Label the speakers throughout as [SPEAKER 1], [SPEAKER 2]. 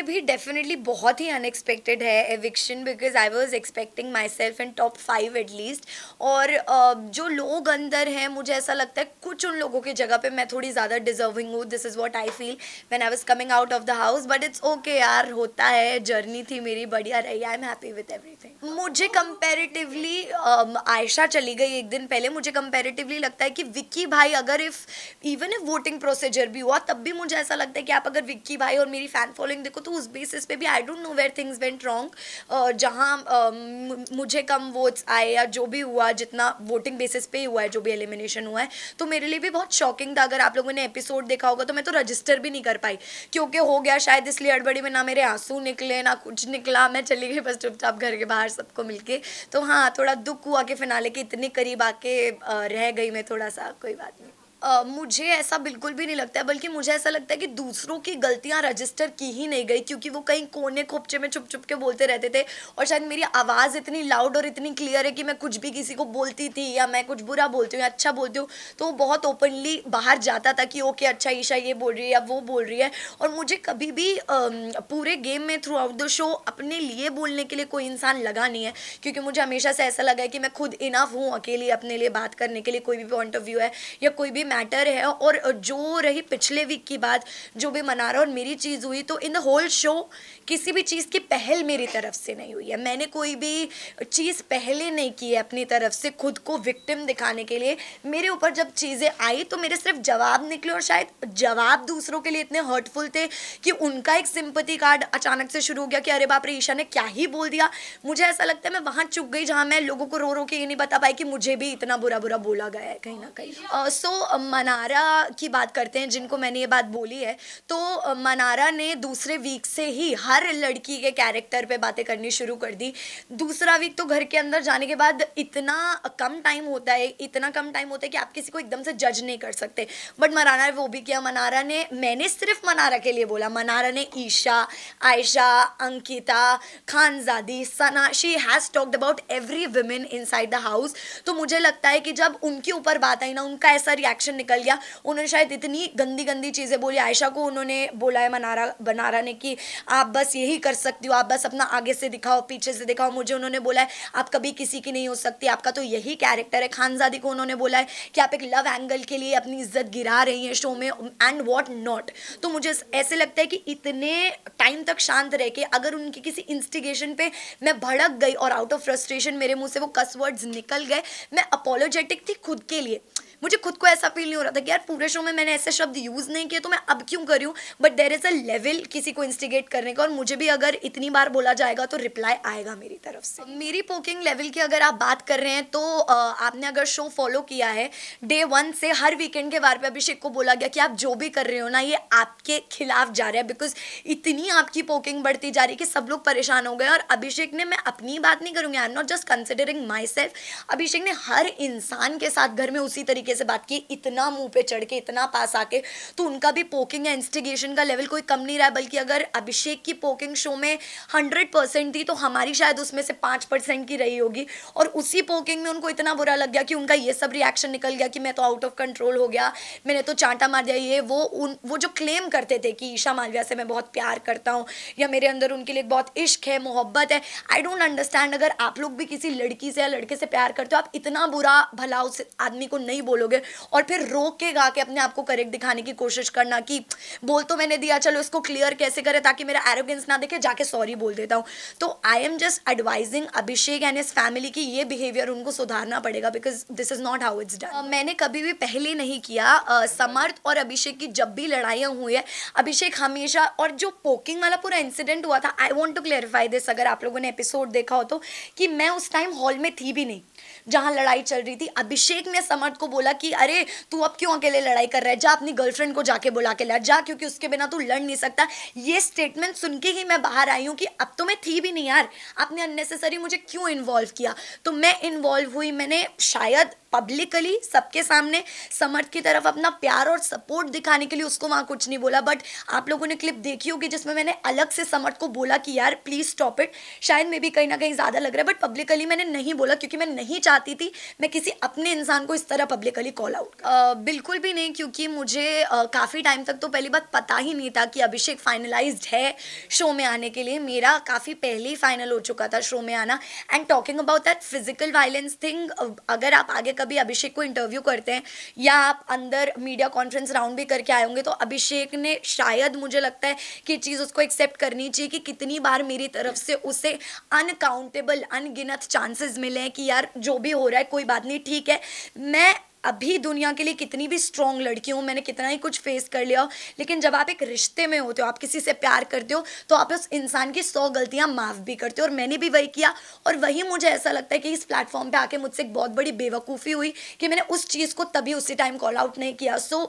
[SPEAKER 1] भी डेफिनेटली बहुत ही अनएक्सपेक्टेड है eviction, because I was expecting my self in top 5 at least. और जो लोग अंदर हैं मुझे ऐसा लगता है कुछ उन लोगों की जगह पे मैं थोड़ी ज़्यादा डिजर्विंग हूँ। This is what I feel when I was coming out of the house, but it's okay यार, होता है, जर्नी थी मेरी, बढ़िया रही, I am happy with everything. मुझे कंपेरेटिवली आयशा चली गई एक दिन पहले, मुझे कंपेरेटिवली लगता है कि विक्की भाई अगर इवन इफ वोटिंग प्रोसीजर भी हुआ तब भी मुझे ऐसा लगता है कि आप अगर विक्की भाई और मेरी फैन फॉलोइंग देखो तो उस बेसिस पे भी I don't know where things went wrong. जहाँ मुझे कम वोट्स आए या जो भी हुआ, जितना वोटिंग बेसिस पे ही हुआ है, जो भी एलिमिनेशन हुआ है, तो मेरे लिए भी बहुत शॉकिंग था। अगर आप लोगों ने एपिसोड देखा होगा तो मैं तो रजिस्टर भी नहीं कर पाई क्योंकि हो गया शायद इसलिए हड़बड़ी में, ना मेरे आंसू निकले ना कुछ निकला, मैं चली गई बस चुपचाप घर के बाहर सबको मिलके। तो हाँ, थोड़ा दुख हुआ कि फिनाले के इतने करीब आके रह गई मैं, थोड़ा सा, कोई बात नहीं। मुझे ऐसा बिल्कुल भी नहीं लगता है, बल्कि मुझे ऐसा लगता है कि दूसरों की गलतियां रजिस्टर की ही नहीं गई क्योंकि वो कहीं कोने खोपचे में छुप छुप के बोलते रहते थे। और शायद मेरी आवाज़ इतनी लाउड और इतनी क्लियर है कि मैं कुछ भी किसी को बोलती थी, या मैं कुछ बुरा बोलती हूँ या अच्छा बोलती हूँ तो वो बहुत ओपनली बाहर जाता था कि ओके अच्छा ईशा ये बोल रही है या वो बोल रही है। और मुझे कभी भी पूरे गेम में थ्रू आउट द शो अपने लिए बोलने के लिए कोई इंसान लगा नहीं है, क्योंकि मुझे हमेशा से ऐसा लगा है कि मैं खुद इनफ हूँ अकेली अपने लिए बात करने के लिए, कोई भी पॉइंट ऑफ व्यू है या कोई भी मैटर है। और जो रही पिछले वीक की बात, जो भी मनारा और मेरी चीज़ हुई, तो इन द होल शो किसी भी चीज़ की पहल मेरी तरफ से नहीं हुई है। मैंने कोई भी चीज़ पहले नहीं की है अपनी तरफ से खुद को विक्टिम दिखाने के लिए। मेरे ऊपर जब चीज़ें आई तो मेरे सिर्फ जवाब निकले, और शायद जवाब दूसरों के लिए इतने हर्टफुल थे कि उनका एक सिंपैथी कार्ड अचानक से शुरू हो गया कि अरे बाप रे, ईशा ने क्या ही बोल दिया। मुझे ऐसा लगता है मैं वहाँ चुप गई जहाँ मैं लोगों को रो रो के ये नहीं बता पाई कि मुझे भी इतना बुरा बुरा बोला गया है कहीं ना कहीं। सो मनारा की बात करते हैं, जिनको मैंने ये बात बोली है, तो मनारा ने दूसरे वीक से ही हर लड़की के कैरेक्टर पे बातें करनी शुरू कर दी। दूसरा वीक तो घर के अंदर जाने के बाद इतना कम टाइम होता है, इतना कम टाइम होता है कि आप किसी को एकदम से जज नहीं कर सकते, बट मनारा ने वो भी किया। मनारा ने, मैंने सिर्फ मनारा के लिए बोला, मनारा ने Isha, Ayesha, Ankita, Khanzadi, Sana, she has talked about every women inside the house. तो मुझे लगता है कि जब उनके ऊपर बात आई ना, उनका ऐसा रिएक्शन निकल गया। उन्होंने शायद इतनी गंदी गंदी चीज़ें बोली। आयशा को उन्होंने बोला है मनारा ने कि आप बस यही कर सकती हो, आप बस अपना आगे से दिखाओ, पीछे से दिखाओ। मुझे उन्होंने बोला है आप कभी किसी की नहीं हो सकती, आपका तो यही कैरेक्टर है। खानजादी को उन्होंने बोला है कि आप एक लव एंगल के लिए अपनी इज्जत गिरा रही हैं शो में, एंड वॉट नॉट। तो मुझे ऐसे लगता है कि इतने टाइम तक शांत रह के अगर उनकी किसी इंस्टिगेशन पे मैं भड़क गई और आउट ऑफ फ्रस्ट्रेशन मेरे मुंह से वो कस वर्ड्स निकल गए, मैं अपोलोजेटिक थी खुद के लिए। मुझे खुद को ऐसा फील नहीं हो रहा था कि यार पूरे शो में मैंने ऐसे शब्द यूज़ नहीं किए तो मैं अब क्यों कर रही हूँ, but there is a level किसी को इंस्टिगेट करने का, और मुझे भी अगर इतनी बार बोला जाएगा तो रिप्लाई आएगा मेरी तरफ से। मेरी पोकिंग लेवल की अगर आप बात कर रहे हैं तो आपने अगर शो फॉलो किया है, डे 1 से हर वीकेंड के बार पे अभिषेक को बोला गया कि आप जो भी कर रहे हो ना ये आपके खिलाफ जा रहा है, बिकॉज इतनी आपकी पोकिंग बढ़ती जा रही है कि सब लोग परेशान हो गए। और अभिषेक ने, मैं अपनी बात नहीं करूँगी, I am not just considering myself, Abhishek ने हर इंसान के साथ घर में उसी तरीके से बात की, इतना मुंह पे चढ़ के, इतना पास आके। तो उनका भी पोकिंग या इंस्टिगेशन का लेवल कोई कम नहीं रहा है, बल्कि अगर अभिषेक की पोकिंग शो में 100% थी तो हमारी शायद उसमें से 5% की रही होगी। और उसी पोकिंग में उनको इतना बुरा लग गया कि उनका ये सब रिएक्शन निकल गया कि मैं तो आउट ऑफ कंट्रोल हो गया, मैंने तो चांटा मार दिया। ये वो जो क्लेम करते थे कि ईशा मालविया से मैं बहुत प्यार करता हूँ या मेरे अंदर उनके लिए बहुत इश्क है, मोहब्बत है, आई डोंट अंडरस्टैंड। अगर आप लोग भी किसी लड़की से या लड़के से प्यार करते हो, आप इतना बुरा भला उस आदमी को नहीं बोलोगे और फिर रोक के गा के अपने आप को करेक्ट दिखाने की कोशिश करना कि बोल तो मैंने दिया, चलो इसको क्लियर कैसे करें ताकि मेरा एरोगेंस ना देखे, जाके सॉरी बोल देता हूँ। तो I am just advising Abhishek and his family की ये बिहेवियर उनको सुधारना पड़ेगा, because this is not how it's done. मैंने कभी भी पहले नहीं किया। समर्थ और अभिषेक की जब भी लड़ाइयाँ हुई है, अभिषेक हमेशा, और जो पोकिंग वाला पूरा इंसिडेंट हुआ था, I want to clarify this, अगर आप लोगों ने एपिसोड देखा हो तो, कि मैं उस टाइम हॉल में थी भी नहीं जहाँ लड़ाई चल रही थी। अभिषेक ने समर्थ को बोला कि अरे तू अब क्यों अकेले लड़ाई कर रहा है, जा अपनी गर्लफ्रेंड को जाके बुला के ला, जा, क्योंकि उसके बिना तू लड़ नहीं सकता। ये स्टेटमेंट सुन के ही मैं बाहर आई हूँ कि अब तो मैं थी भी नहीं यार, आपने अननेसेसरी मुझे क्यों इन्वॉल्व किया। तो मैं इन्वॉल्व हुई, मैंने शायद पब्लिकली सबके सामने समर्थ की तरफ अपना प्यार और सपोर्ट दिखाने के लिए उसको वहाँ कुछ नहीं बोला। बट आप लोगों ने क्लिप देखी होगी जिसमें मैंने अलग से समर्थ को बोला कि यार प्लीज़ स्टॉप इट, शायद मे भी कहीं ना कहीं ज़्यादा लग रहा है, बट पब्लिकली मैंने नहीं बोला क्योंकि मैं नहीं चाहती थी मैं किसी अपने इंसान को इस तरह पब्लिकली कॉल आउट। बिल्कुल भी नहीं, क्योंकि मुझे काफ़ी टाइम तक तो पहली बात पता ही नहीं था कि अभिषेक फाइनलाइज्ड है शो में आने के लिए। मेरा काफ़ी पहले ही फाइनल हो चुका था शो में आना। And talking about that physical violence thing, अगर आप आगे कभी अभिषेक को इंटरव्यू करते हैं या आप अंदर मीडिया कॉन्फ्रेंस राउंड भी करके आए होंगे, तो अभिषेक ने शायद, मुझे लगता है कि चीज़ उसको एक्सेप्ट करनी चाहिए कि कितनी बार मेरी तरफ से उसे अनकाउंटेबल अनगिनत चांसेस मिले हैं कि यार जो भी हो रहा है कोई बात नहीं, ठीक है। मैं अभी दुनिया के लिए कितनी भी स्ट्रॉन्ग लड़की हूँ, मैंने कितना ही कुछ फेस कर लिया हो, लेकिन जब आप एक रिश्ते में होते हो, आप किसी से प्यार करते हो, तो आप उस इंसान की 100 गलतियाँ माफ़ भी करते हो। और मैंने भी वही किया, और वही मुझे ऐसा लगता है कि इस प्लेटफॉर्म पे आके मुझसे एक बहुत बड़ी बेवकूफ़ी हुई कि मैंने उस चीज़ को तभी उसी टाइम कॉल आउट नहीं किया। So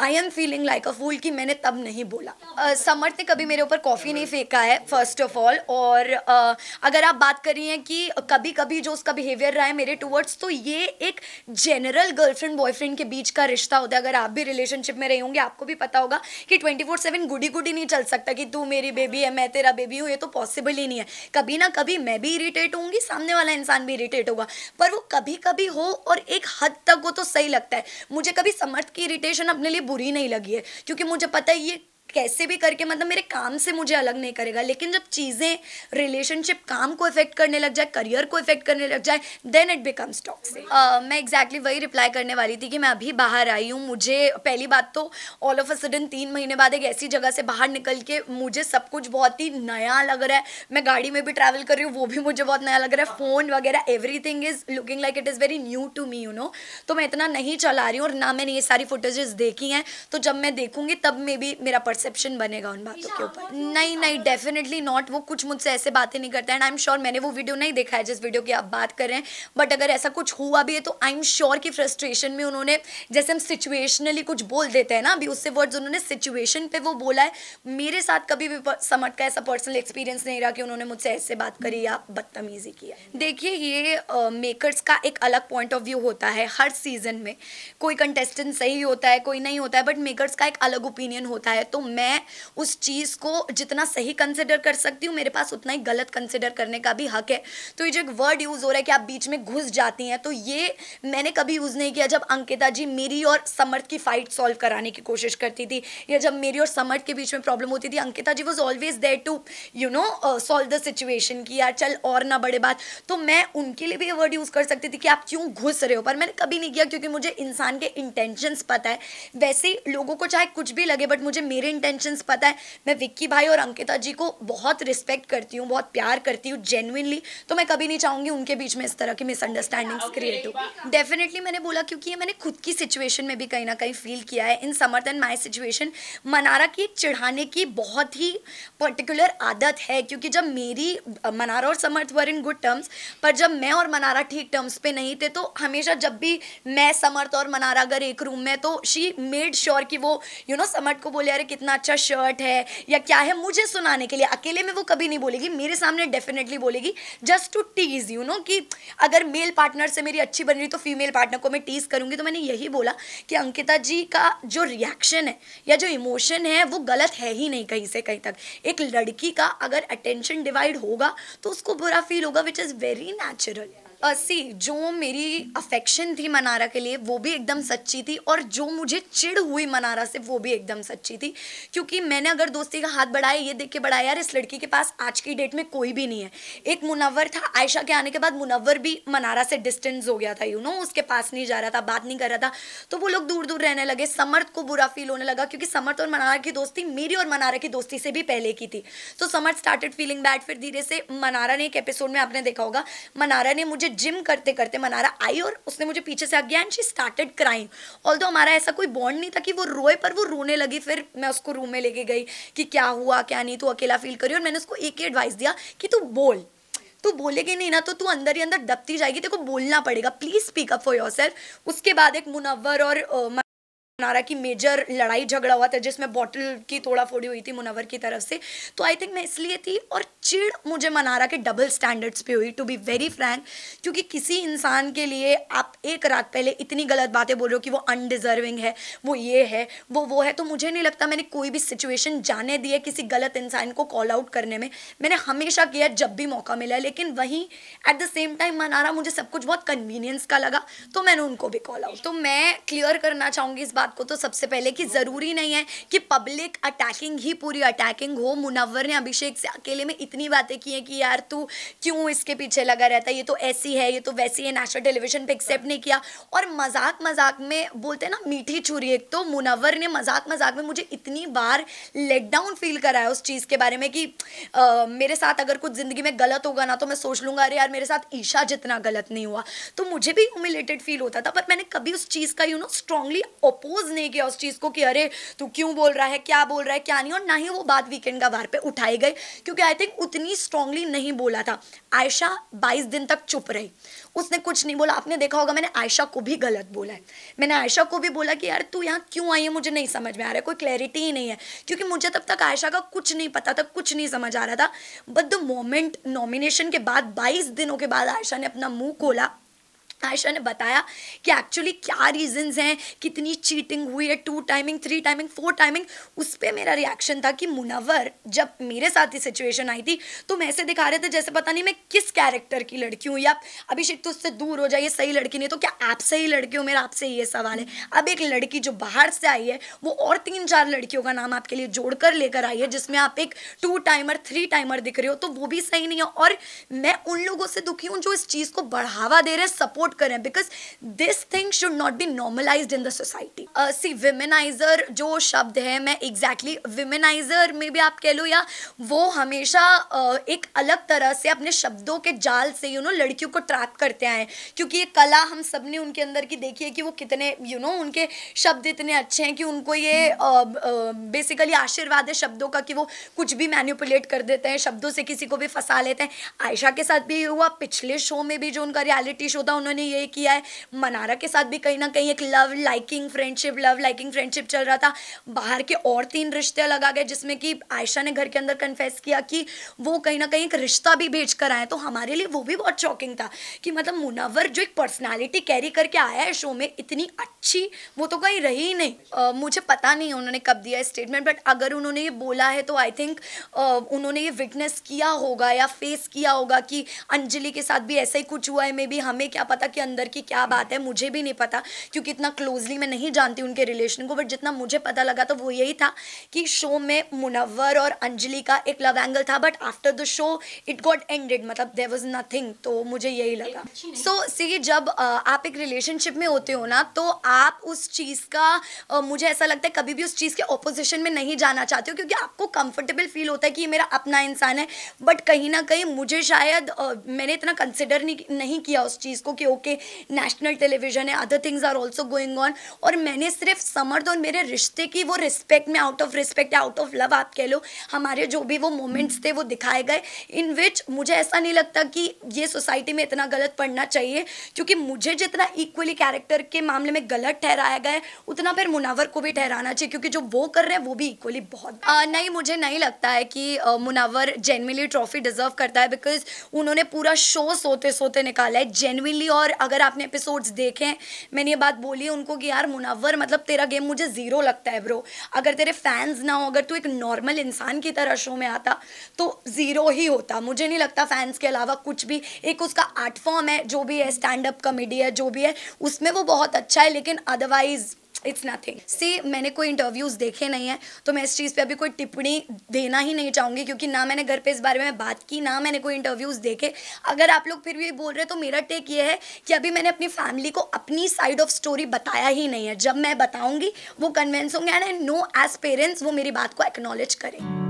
[SPEAKER 1] I am feeling like a fool कि मैंने तब नहीं बोला। समर्थ ने कभी मेरे ऊपर कॉफ़ी नहीं फेंका है फर्स्ट ऑफ ऑल। और अगर आप बात कर रही हैं कि कभी कभी जो उसका बिहेवियर रहा है मेरे टूवर्ड्स, तो ये एक जनरल गर्लफ्रेंड बॉयफ्रेंड के बीच का रिश्ता होता है। अगर आप भी रिलेशनशिप में रहे होंगे आपको भी पता होगा कि 24/7 गुडी गुडी नहीं चल सकता कि तू मेरी बेबी है मैं तेरा बेबी हूँ, ये तो पॉसिबल ही नहीं है। कभी ना कभी मैं भी इरिटेट होंगी, सामने वाला इंसान भी इरिटेट होगा, पर वो कभी कभी हो और एक हद तक वो तो सही लगता है। मुझे कभी समर्थ की इरिटेशन अपने लिए बुरी नहीं लगी है, क्योंकि मुझे पता है ये कैसे भी करके मतलब मेरे काम से मुझे अलग नहीं करेगा। लेकिन जब चीज़ें रिलेशनशिप काम को इफेक्ट करने लग जाए, करियर को इफेक्ट करने लग जाए, देन इट बिकम्स टॉक्सिक। मैं एग्जैक्टली वही रिप्लाई करने वाली थी कि मैं अभी बाहर आई हूँ। मुझे पहली बात तो ऑल ऑफ अ सडन 3 महीने बाद एक ऐसी जगह से बाहर निकल के मुझे सब कुछ बहुत ही नया लग रहा है। मैं गाड़ी में भी ट्रैवल कर रही हूँ, वो भी मुझे बहुत नया लग रहा है। फ़ोन वगैरह everything is looking like it is very new to me, you know. तो मैं इतना नहीं चला रही हूँ और ना मैंने ये सारी फुटेजेस देखी हैं, तो जब मैं देखूंगी तब मे बी मेरा परसेप्शन बनेगा उन बातों के ऊपर। नहीं नहीं, डेफिनेटली नॉट। वो कुछ मुझसे ऐसे बातें नहीं करता है। एंड आई एम श्योर मैंने वो वीडियो नहीं देखा है जिस वीडियो की आप बात कर रहे हैं, बट अगर ऐसा कुछ हुआ भी है तो आई एम श्योर कि फ्रस्ट्रेशन में उन्होंने, जैसे हम सिचुएशनली कुछ बोल देते हैं ना, अभी उससे वर्ड्स उन्होंने सिचुएशन पे वो बोला है। मेरे साथ कभी भी समर्थ का ऐसा पर्सनल एक्सपीरियंस नहीं रहा कि उन्होंने मुझसे ऐसे बात करी या बदतमीजी की है। देखिए, ये मेकर्स का एक अलग पॉइंट ऑफ व्यू होता है। हर सीजन में कोई कंटेस्टेंट सही होता है, कोई नहीं होता है, बट मेकर्स का एक अलग ओपिनियन होता है। तो मैं उस चीज़ को जितना सही कंसिडर कर सकती हूँ, मेरे पास उतना ही गलत कंसिडर करने का भी हक है। तो ये जो एक वर्ड यूज़ हो रहा है कि आप बीच में घुस जाती हैं, तो ये मैंने कभी यूज़ नहीं किया। जब अंकिता जी मेरी और समर्थ की फाइट सॉल्व कराने की कोशिश करती थी, या जब मेरी और समर्थ के बीच में प्रॉब्लम होती थी, Ankita ji was always there to solve the situation कि यार चल और ना बड़े बात। तो मैं उनके लिए भी ये वर्ड यूज़ कर सकती थी कि आप क्यों घुस रहे हो, पर मैंने कभी नहीं किया, क्योंकि मुझे इंसान के इंटेंशंस पता है। वैसे ही लोगों को चाहे कुछ भी लगे, बट मुझे मेरे इंटेंशंस पता है। मैं विक्की भाई और अंकिता जी को बहुत रिस्पेक्ट करती हूँ, बहुत प्यार करती हूँ जेन्युइनली। तो मैं कभी नहीं चाहूँगी उनके बीच में इस तरह की मिसअंडरस्टैंडिंग्स क्रिएट हो। डेफिनेटली मैंने बोला, क्योंकि ये मैंने खुद की सिचुएशन में भी कहीं ना कहीं फील किया है। इन समर्थ एंड माई सिचुएशन, मनारा की चिढ़ाने की बहुत ही पर्टिकुलर आदत है, क्योंकि जब मेरी मनारा और समर्थ वर इन गुड टर्म्स, पर जब मैं और मनारा ठीक टर्म्स पे नहीं थे, तो हमेशा जब भी मैं, समर्थ और मनारा अगर एक रूम में, तो शी मेड श्योर कि वो समर्थ को बोले अरे कितना अच्छा शर्ट है या क्या है, मुझे सुनाने के लिए। अकेले में वो कभी नहीं बोलेगी, मेरे सामने डेफिनेटली बोलेगी, जस्ट टू टीज कि अगर मेल पार्टनर से मेरी अच्छी बन रही तो फीमेल पार्टनर को मैं टीज करूंगी। तो मैंने यही बोला कि अंकिता जी का जो रिएक्शन है या जो इमोशन है वो गलत है ही नहीं कहीं से कहीं तक। एक लड़की का अगर अटेंशन डिवाइड होगा तो उसको बुरा फील होगा, विच इज़ वेरी नेचुरल। जो मेरी अफेक्शन थी मनारा के लिए वो भी एकदम सच्ची थी, और जो मुझे चिढ़ हुई मनारा से वो भी एकदम सच्ची थी। क्योंकि मैंने अगर दोस्ती का हाथ बढ़ाया, ये देख के बढ़ाया यार इस लड़की के पास आज की डेट में कोई भी नहीं है। एक मुनव्वर था, आयशा के आने के बाद मुनव्वर भी मनारा से डिस्टेंस हो गया था, उसके पास नहीं जा रहा था, बात नहीं कर रहा था, तो वो लोग दूर दूर रहने लगे। समर्थ को बुरा फील होने लगा, क्योंकि समर्थ और मनारा की दोस्ती मेरी और मनारा की दोस्ती से भी पहले की थी। तो समर्थ स्टार्टेड फीलिंग बैड। फिर धीरे से मनारा ने, एक एपिसोड में आपने देखा होगा, मनारा ने मुझे जिम करते करते मनारा आई और उसने मुझे पीछे से गया and she started crying. Although हमारा ऐसा कोई बॉन्ड नहीं था कि वो रोए, पर वो रोने लगी। फिर मैं उसको रूम में लेके गई कि क्या हुआ क्या नहीं, तू अकेला फील करी, और मैंने उसको एक ही एडवाइस दिया कि तू बोलेगी नहीं ना तो तू अंदर ही अंदर दबती जाएगी, तेरे को बोलना पड़ेगा, please speak up for yourself. उसके बाद एक मुनव्वर और मुनारा की मेजर लड़ाई झगड़ा हुआ था जिसमें बॉटल की तोड़ा फोड़ी हुई थी मुनव्वर की तरफ से, तो आई थिंक मैं इसलिए थी। और चिढ़ मुझे मनारा के डबल स्टैंडर्ड्स पे हुई, टू बी वेरी फ्रैंक, क्योंकि किसी इंसान के लिए आप एक रात पहले इतनी गलत बातें बोल रहे हो कि वो अनडिजर्विंग है, वो ये है, वो है, तो मुझे नहीं लगता मैंने कोई भी सिचुएशन जाने दी है किसी गलत इंसान को कॉल आउट करने में। मैंने हमेशा किया जब भी मौका मिला है, लेकिन वहीं at the same time Mannara मुझे सब कुछ बहुत कन्वीनियंस का लगा, तो मैंने उनको भी कॉल आउट। तो मैं क्लियर करना चाहूँगी इस बात को तो सबसे पहले कि ज़रूरी नहीं है कि पब्लिक अटैकिंग ही पूरी अटैकिंग हो। मुनव्वर ने अभिषेक से अकेले में इतनी बातें की हैं कि यार तू क्यों इसके पीछे लगा रहता है, ये तो ऐसी है, ये तो वैसी है, नेशनल टेलीविजन पे एक्सेप्ट नहीं किया। और मजाक मजाक में बोलते हैं ना मीठी छुरी, एक तो मुनव्वर ने मजाक मजाक में मुझे इतनी बार लेट डाउन फील कराया उस चीज़ के बारे में कि मेरे साथ अगर कुछ ज़िंदगी में गलत होगा ना तो मैं सोच लूँगा अरे यार मेरे साथ ईशा जितना गलत नहीं हुआ, तो मुझे भी ह्यूमिलेटेड फील होता था। पर मैंने कभी उस चीज़ का स्ट्रांगली अपोज नहीं किया उस चीज़ को कि अरे तू क्यों बोल रहा है, क्या बोल रहा है, क्या नहीं। और ना ही वो बात वीकेंड का वार पे उठाई गई, क्योंकि आई थिंक उतनी स्ट्रांगली नहीं बोला था। आयशा 22 दिन तक चुप रही, उसने कुछ नहीं बोला। आपने देखा होगा मैंने आयशा को भी गलत बोला है, मैंने आयशा को भी बोला कि यार तू यहाँ क्यों आई है, मुझे नहीं समझ में आ रहा है, कोई क्लैरिटी ही नहीं है, क्योंकि मुझे तब तक आयशा का कुछ नहीं पता था, कुछ नहीं समझ आ रहा था। बट द मोमेंट नॉमिनेशन के बाद 22 दिनों के बाद आयशा ने अपना मुंह खोला, आयशा ने बताया कि एक्चुअली क्या रीजंस हैं, कितनी चीटिंग हुई है, 2 टाइमिंग, 3 टाइमिंग, 4 टाइमिंग। उस पर मेरा रिएक्शन था कि मुनव्वर जब मेरे साथ ही सिचुएशन आई थी तो मैं ऐसे दिखा रहे थे जैसे पता नहीं मैं किस कैरेक्टर की लड़की हूँ, या अभिषेक तो उससे दूर हो जाइए, सही लड़की नहीं तो क्या आप सही लड़की हो, मेरा आपसे ये सवाल है। अब एक लड़की जो बाहर से आई है वो और 3-4 लड़कियों का नाम आपके लिए जोड़कर लेकर आई है, जिसमें आप एक 2 टाइमर 3 टाइमर दिख रहे हो, तो वो भी सही नहीं है। और मैं उन लोगों से दुखी हूँ जो इस चीज़ को बढ़ावा दे रहे हैं, सपोर्ट करें, because this thing should not be normalised in the society. See womaniser जो शब्द है, मैं एग्जैक्टली विमेनाइजर में भी आप कह लो, या वो हमेशा एक अलग तरह से अपने शब्दों के जाल से लड़कियों को ट्रैप करते आए, क्योंकि ये कला हम सब ने उनके अंदर की देखी है कि वो कितने उनके शब्द इतने अच्छे हैं कि उनको ये बेसिकली आशीर्वाद है शब्दों का कि वो कुछ भी मैनिपुलेट कर देते हैं, शब्दों से किसी को भी फंसा लेते हैं। आयशा के साथ भी हुआ, पिछले शो में भी जो उनका रियलिटी शो था उन्होंने ये किया है। मनारा के साथ भी कहीं ना कहीं एक लव लाइकिंग फ्रेंडशिप चल रहा था। बाहर के और 3 रिश्ते लगा गए, जिसमें कि आयशा ने घर के अंदर कन्फेस किया कि वो कहीं ना कहीं एक रिश्ता भी भेज कर आए। तो हमारे लिए वो भी बहुत शॉकिंग था कि मतलब मुनव्वर जो एक पर्सनालिटी कैरी करके आया है शो में, इतनी अच्छी वो तो कहीं रही ही नहीं। मुझे पता नहीं उन्होंने कब दिया स्टेटमेंट, बट अगर उन्होंने ये बोला है तो आई थिंक उन्होंने ये विटनेस किया होगा या फेस किया होगा कि अंजलि के साथ भी ऐसा ही कुछ हुआ है। मे बी हमें क्या पता कि अंदर की क्या बात है, मुझे भी नहीं पता, क्योंकि इतना क्लोजली मैं नहीं जानती उनके रिलेशन को। बट जितना मुझे पता लगा तो वो यही था कि शो में मुनव्वर और अंजलि का एक लव एंगल था, but after the show it got ended, मतलब देयर वाज नथिंग। तो मुझे यही लगा। सो सी जब आप एक रिलेशनशिप में होते हो ना, तो आप उस चीज़ का मुझे ऐसा लगता है कभी भी उस चीज़ के ऑपोजिशन में नहीं जाना चाहते हो, क्योंकि आपको कंफर्टेबल फील होता है कि ये मेरा अपना इंसान है। बट कहीं ना कहीं मुझे शायद मैंने इतना कंसिडर नहीं किया उस चीज़ को कि ओके नेशनल टेलीविजन है, other things are also going on, और मैंने सिर्फ समर्थ और मेरे रिश्ते की वो रिस्पेक्ट में, आउट ऑफ रिस्पेक्ट या आउट ऑफ लव आप कह लो, हमारे जो भी वो मोमेंट्स थे वो दिखाए गए, इन विच मुझे ऐसा नहीं लगता कि ये सोसाइटी में इतना गलत पड़ना चाहिए, क्योंकि मुझे जितना इक्वली कैरेक्टर के मामले में गलत ठहराया गया है उतना फिर मुनव्वर को भी ठहराना चाहिए, क्योंकि जो वो कर रहे हैं वो भी इक्वली बहुत नहीं, मुझे नहीं लगता है कि मुनव्वर जेन्युइनली ट्रॉफी डिजर्व करता है, बिकॉज उन्होंने पूरा शो सोते सोते निकाला है जेन्युइनली। और अगर आपने एपिसोड्स देखे, मैंने ये बात बोली है उनको कि यार मुनव्वर मतलब तेरा गेम मुझे ज़ीरो लगता है ब्रो, अगर तेरे फैंस ना हो, अगर तू एक नॉर्मल इंसान की तरह शो में आता तो ज़ीरो ही होता। मुझे नहीं लगता फैंस के अलावा कुछ भी, एक उसका आर्ट फॉर्म है जो भी है, स्टैंड अप कॉमेडी है जो भी है, उसमें वो बहुत अच्छा है, लेकिन अदरवाइज इट्स नथिंग। सी मैंने कोई इंटरव्यूज़ देखे नहीं है तो मैं इस चीज़ पे अभी कोई टिप्पणी देना ही नहीं चाहूँगी, क्योंकि ना मैंने घर पे इस बारे में बात की, ना मैंने कोई इंटरव्यूज़ देखे। अगर आप लोग फिर भी बोल रहे हैं तो मेरा टेक ये है कि अभी मैंने अपनी फैमिली को अपनी साइड ऑफ स्टोरी बताया ही नहीं है। जब मैं बताऊँगी वो कन्विंस होंगे, and I know as parents वो मेरी बात को एक्नॉलेज करें।